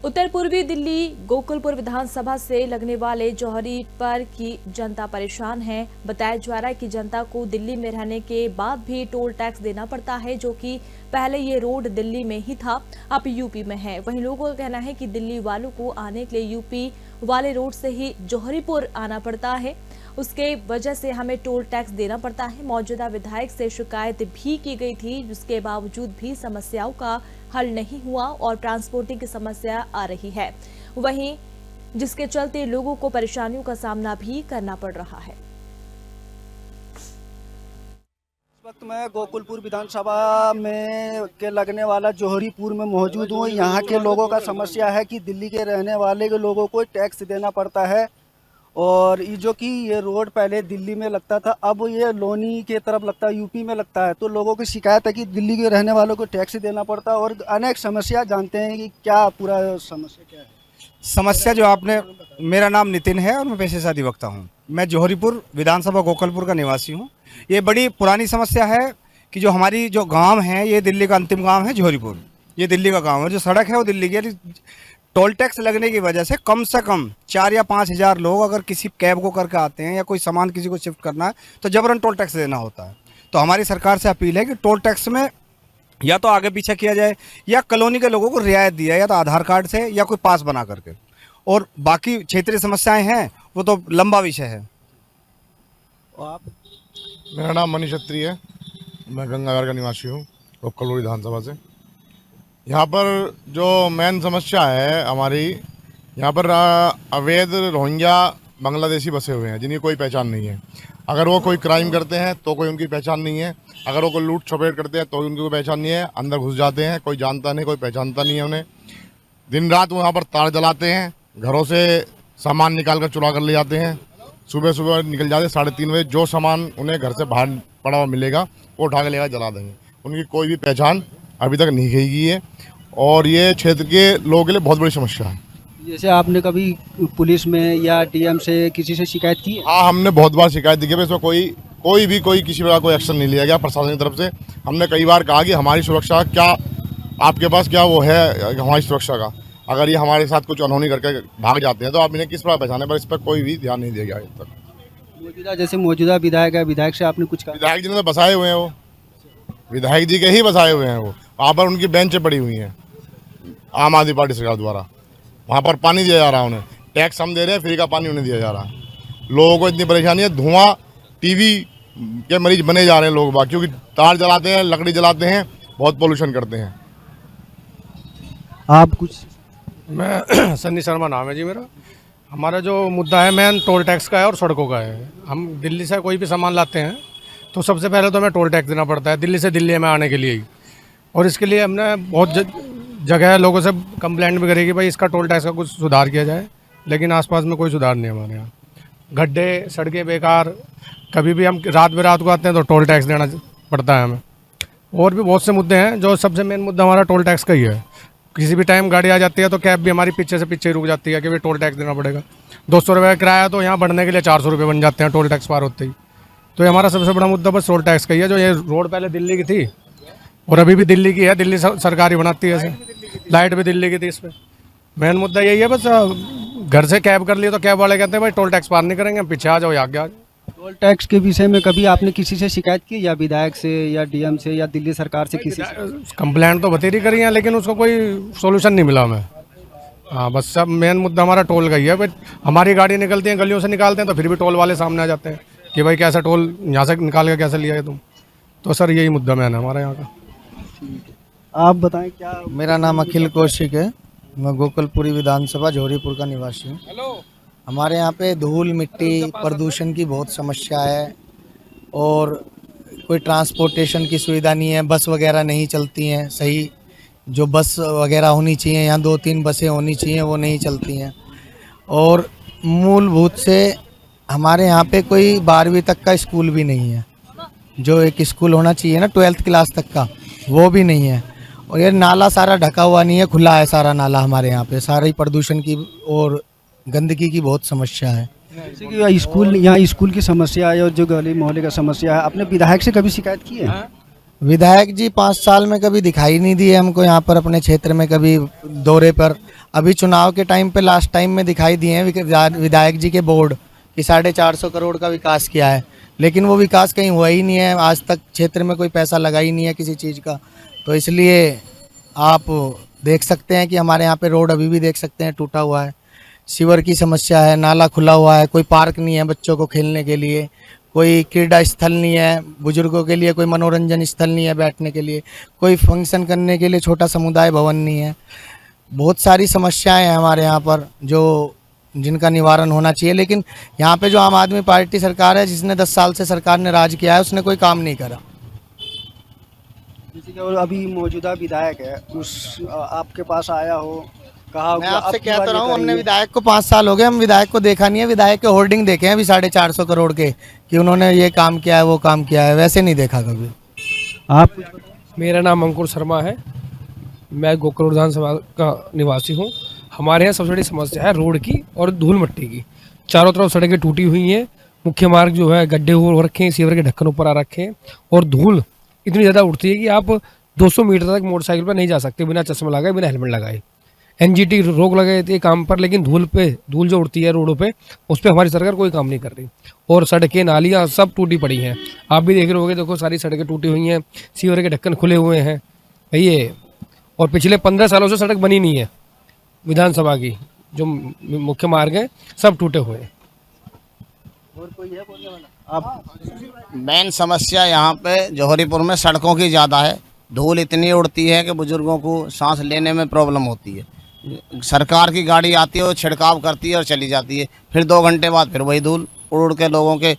उत्तर पूर्वी दिल्ली गोकुलपुर विधानसभा से लगने वाले जौहरी पर की जनता परेशान है। बताया जा रहा है कि जनता को दिल्ली में रहने के बाद भी टोल टैक्स देना पड़ता है, जो कि पहले ये रोड दिल्ली में ही था, अब यूपी में है। वहीं लोगों का कहना है कि दिल्ली वालों को आने के लिए यूपी वाले रोड से ही जौहरीपुर आना पड़ता है, उसके वजह से हमें टोल टैक्स देना पड़ता है। मौजूदा विधायक से शिकायत भी की गई थी, जिसके बावजूद भी समस्याओं का हल नहीं हुआ और ट्रांसपोर्टिंग की समस्या आ रही है, वहीं जिसके चलते लोगों को परेशानियों का सामना भी करना पड़ रहा है। इस वक्त मैं गोकुलपुर विधानसभा में के लगने वाला जौहरीपुर में मौजूद हूँ। यहाँ के लोगों का समस्या है कि दिल्ली के रहने वाले के लोगों को टैक्स देना पड़ता है, और ये रोड पहले दिल्ली में लगता था, अब ये लोनी के तरफ लगता है, यूपी में लगता है। तो लोगों की शिकायत है कि दिल्ली के रहने वालों को टैक्स देना पड़ता है और अनेक समस्या जानते हैं कि क्या पूरा समस्या क्या है। समस्या जो आपने, मेरा नाम नितिन है और मैं पेशे से अधिवक्ता हूँ। मैं जौहरीपुर विधानसभा गोकुलपुर का निवासी हूँ। ये बड़ी पुरानी समस्या है कि जो हमारी जो गांव है, ये दिल्ली का अंतिम गांव है जौहरीपुर, ये दिल्ली का गांव है। जो सड़क है वो दिल्ली की। टोल टैक्स लगने की वजह से कम 4 या 5 हज़ार लोग अगर किसी कैब को करके आते हैं या कोई सामान किसी को शिफ्ट करना है तो जबरन टोल टैक्स देना होता है। तो हमारी सरकार से अपील है कि टोल टैक्स में या तो आगे पीछे किया जाए या कॉलोनी के लोगों को रियायत दिया, या तो आधार कार्ड से या कोई पास बना करके। और बाकी क्षेत्रीय समस्याएं हैं वो तो लंबा विषय है। आप? मेरा नाम मनीष छत्री है, मैं गंगानगर का निवासी हूँ, गोकुलपुर विधानसभा से। यहाँ पर जो मेन समस्या है हमारी, यहाँ पर अवैध रोहिंग्या बांग्लादेशी बसे हुए हैं जिनकी कोई पहचान नहीं है। अगर वो कोई क्राइम करते हैं तो कोई उनकी पहचान नहीं है, अगर वो कोई लूट छपेट करते हैं तो उनकी कोई पहचान नहीं है। अंदर घुस जाते हैं, कोई जानता नहीं, कोई पहचानता नहीं है उन्हें। दिन रात वहाँ पर तार जलाते हैं, घरों से सामान निकाल कर चुरा कर ले जाते हैं। सुबह सुबह निकल जाते 3:30 बजे, जो सामान उन्हें घर से बाहर पड़ा हुआ मिलेगा वो उठा के लेकर जला देंगे। उनकी कोई भी पहचान अभी तक नहीं की गई है और ये क्षेत्र के लोगों के लिए बहुत बड़ी समस्या है। जैसे आपने कभी पुलिस में या डीएम से किसी से शिकायत की है? हाँ, हमने बहुत बार शिकायत दी है, इसमें कोई किसी प्रकार कोई एक्शन नहीं लिया गया प्रशासन की तरफ से। हमने कई बार कहा कि हमारी सुरक्षा क्या, आपके पास क्या वो है हमारी सुरक्षा का, अगर ये हमारे साथ कुछ अनहोनी करके भाग जाते हैं तो आप इन्हें किस प्रकार पहचाने, पर इस पर कोई भी ध्यान नहीं दिया गया आज तक। मौजूदा विधायक है, विधायक से आपने कुछ कहा? विधायक जी ने तो बसाए हुए हैं, वो विधायक जी के ही बसाए हुए हैं। वो वहाँ पर उनकी बेंचें पड़ी हुई हैं आम आदमी पार्टी सरकार द्वारा। वहाँ पर पानी दिया जा रहा है उन्हें, टैक्स हम दे रहे हैं, फ्री का पानी उन्हें दिया जा रहा है। लोगों को इतनी परेशानी है, धुआं टीबी के मरीज बने जा रहे हैं लोग, क्योंकि तार जलाते हैं, लकड़ी जलाते हैं, बहुत पोल्यूशन करते हैं। आप कुछ? मैं सन्नी शर्मा नाम है जी मेरा। हमारा जो मुद्दा है मेन टोल टैक्स का है और सड़कों का है। हम दिल्ली से कोई भी सामान लाते हैं तो सबसे पहले तो हमें टोल टैक्स देना पड़ता है दिल्ली से दिल्ली में आने के लिए ही। और इसके लिए हमने बहुत जगह लोगों से कंप्लेंट भी करी कि भाई इसका टोल टैक्स का कुछ सुधार किया जाए, लेकिन आसपास में कोई सुधार नहीं है हमारे यहाँ। गड्ढे, सड़कें बेकार, कभी भी हम रात को आते हैं तो टोल टैक्स देना पड़ता है हमें। और भी बहुत से मुद्दे हैं, जो सबसे मेन मुद्दा हमारा टोल टैक्स का ही है। किसी भी टाइम गाड़ी आ जाती है तो कैब भी हमारी पीछे से पीछे रुक जाती है कि भाई टोल टैक्स देना पड़ेगा। 200 रुपये का किराया तो यहाँ बढ़ने के लिए 400 रुपये बन जाते हैं टोल टैक्स पार होते ही। तो ये हमारा सबसे बड़ा मुद्दा बस टोल टैक्स का ही है। जो ये रोड पहले दिल्ली की थी और अभी भी दिल्ली की है, दिल्ली सरकार ही बनाती है इसे, लाइट भी दिल्ली की थी। इस पर मेन मुद्दा यही है। बस घर से कैब कर लिए तो कैब वाले कहते हैं भाई टोल टैक्स पार नहीं करेंगे, पीछे आ जाओ या आगे आ जाओ। टोल टैक्स के विषय में कभी आपने किसी से शिकायत की, या विधायक से या डीएम से या दिल्ली सरकार से किसी से? कंप्लेंट तो बतेरी करी है, लेकिन उसको कोई सोल्यूशन नहीं मिला हमें। हाँ, बस सब मेन मुद्दा हमारा टोल का ही है। बट हमारी गाड़ी निकलती है, गलियों से निकालते हैं तो फिर भी टोल वाले सामने आ जाते हैं कि भाई कैसा टोल यहाँ से निकाल के कैसे लिया है तुम। तो सर यही मुद्दा मैन है हमारे यहाँ का। आप बताएं क्या? मेरा नाम अखिल कौशिक है, मैं गोकुलपुरी विधानसभा जौहरीपुर का निवासी हूँ। हमारे यहाँ पे धूल मिट्टी प्रदूषण की बहुत समस्या है और कोई ट्रांसपोर्टेशन की सुविधा नहीं है। बस वगैरह नहीं चलती हैं सही, जो बस वगैरह होनी चाहिए, यहाँ 2-3 बसें होनी चाहिए, वो नहीं चलती हैं। और मूलभूत से हमारे यहाँ पे कोई 12वीं तक का स्कूल भी नहीं है, जो एक स्कूल होना चाहिए ना 12th क्लास तक का, वो भी नहीं है। और ये नाला सारा ढका हुआ नहीं है, खुला है सारा नाला हमारे यहाँ पे। सारी प्रदूषण की और गंदगी की बहुत समस्या है। जैसे कि स्कूल, यहाँ स्कूल की समस्या है और जो गली मोहल्ले का समस्या है, आपने विधायक से कभी शिकायत की है? विधायक जी 5 साल में कभी दिखाई नहीं दिए हमको यहाँ पर अपने क्षेत्र में, कभी दौरे पर अभी चुनाव के टाइम पे लास्ट टाइम में दिखाई दिए हैं विधायक जी के बोर्ड कि 450 करोड़ का विकास किया है, लेकिन वो विकास कहीं हुआ ही नहीं है। आज तक क्षेत्र में कोई पैसा लगा ही नहीं है किसी चीज़ का। तो इसलिए आप देख सकते हैं कि हमारे यहाँ पे रोड अभी भी देख सकते हैं टूटा हुआ है, सीवर की समस्या है, नाला खुला हुआ है, कोई पार्क नहीं है बच्चों को खेलने के लिए, कोई क्रीड़ा स्थल नहीं है बुजुर्गों के लिए, कोई मनोरंजन स्थल नहीं है बैठने के लिए, कोई फंक्शन करने के लिए छोटा समुदाय भवन नहीं है। बहुत सारी समस्याएं हैं हमारे यहाँ पर जो जिनका निवारण होना चाहिए, लेकिन यहाँ पे जो आम आदमी पार्टी सरकार है जिसने 10 साल से सरकार ने राज किया है उसने कोई काम नहीं करा। किसी का अभी मौजूदा विधायक है उस आपके पास आया हो, कहा मैं कि आपसे अब की कह बार तो रहा हूँ, ये हमने करेंगे। विधायक को 5 साल हो गए, हम विधायक को देखा नहीं है। विधायक के होर्डिंग देखे हैं अभी 450 करोड़ के कि उन्होंने ये काम किया है वो काम किया है, वैसे नहीं देखा कभी। आप मेरा नाम अंकुर शर्मा है, मैं गोकुल विधानसभा का निवासी हूँ। हमारे यहाँ सबसे बड़ी समस्या है रोड की और धूल मिट्टी की। चारों तरफ सड़कें टूटी हुई हैं, मुख्य मार्ग जो है गड्ढे हो रखे हैं, सीवर के ढक्कन ऊपर आ रखे हैं और धूल इतनी ज़्यादा उड़ती है कि आप 200 मीटर तक मोटरसाइकिल पर नहीं जा सकते बिना चश्मा लगाए, बिना हेलमेट लगाए। एनजीटी रोक लगाई थी काम पर, लेकिन धूल जो उड़ती है रोडों पे उस पर हमारी सरकार कोई काम नहीं कर रही। और सड़कें नालियाँ सब टूटी पड़ी हैं, आप भी देख रहे होगे, देखो सारी सड़कें टूटी हुई हैं, सीवर के ढक्कन खुले हुए हैं ये। और पिछले 15 सालों से सड़क बनी नहीं है विधानसभा की, जो मुख्य मार्ग है सब टूटे हुए हैं। और कोई है बोलने वाला? आप मेन समस्या यहाँ पे जौहरीपुर में सड़कों की ज़्यादा है। धूल इतनी उड़ती है कि बुजुर्गों को सांस लेने में प्रॉब्लम होती है। सरकार की गाड़ी आती है, वो छिड़काव करती है और चली जाती है, फिर 2 घंटे बाद फिर वही धूल उड़ के लोगों के